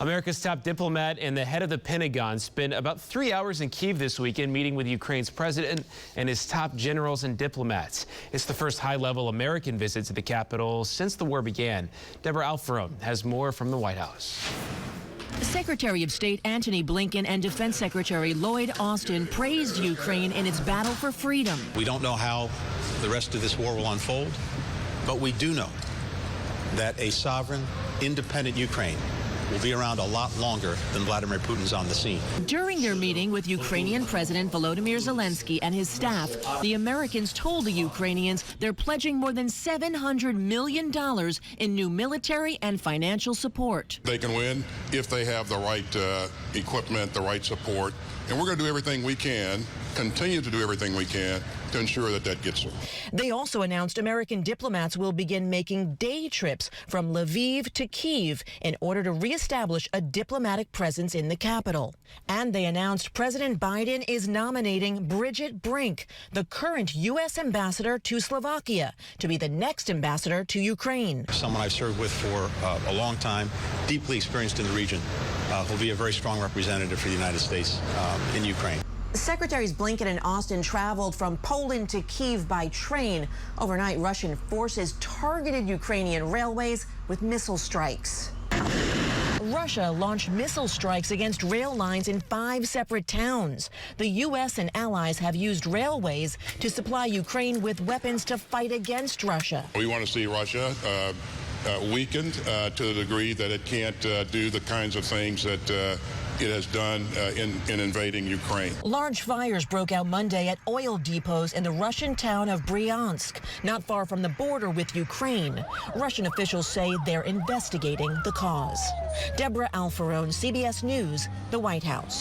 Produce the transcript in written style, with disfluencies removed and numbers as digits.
America's top diplomat and the head of the Pentagon spent about 3 hours in Kyiv this weekend meeting with Ukraine's president and his top generals and diplomats. It's the first high-level American visit to the capital since the war began. Deborah Alfarone has more from the White House. Secretary of State Antony Blinken and Defense Secretary Lloyd Austin praised Ukraine in its battle for freedom. We don't know how the rest of this war will unfold, but we do know that a sovereign, independent Ukraine will be around a lot longer than Vladimir Putin's on the scene. During their meeting with Ukrainian President Volodymyr Zelensky and his staff, the Americans told the Ukrainians they're pledging more than $700 million in new military and financial support. They can win if they have the right equipment, the right support, and we're going to do everything we can, continue to do everything we can to ensure that that gets through. They also announced American diplomats will begin making day trips from Lviv to Kyiv in order to reestablish a diplomatic presence in the capital. And they announced President Biden is nominating Bridget Brink, the current U.S. ambassador to Slovakia, to be the next ambassador to Ukraine. Someone I've served with for a long time, deeply experienced in the region, will be a very strong representative for the United States in Ukraine. Secretaries Blinken and Austin traveled from Poland to Kyiv by train. Overnight, Russian forces targeted Ukrainian railways with missile strikes. Russia launched missile strikes against rail lines in 5 separate towns. The U.S. and allies have used railways to supply Ukraine with weapons to fight against Russia. We want to see Russia weakened to the degree that it can't do the kinds of things that it has done in invading Ukraine. Large fires broke out Monday at oil depots in the Russian town of Bryansk, not far from the border with Ukraine. Russian officials say they're investigating the cause. Deborah Alfarone, CBS News, the White House.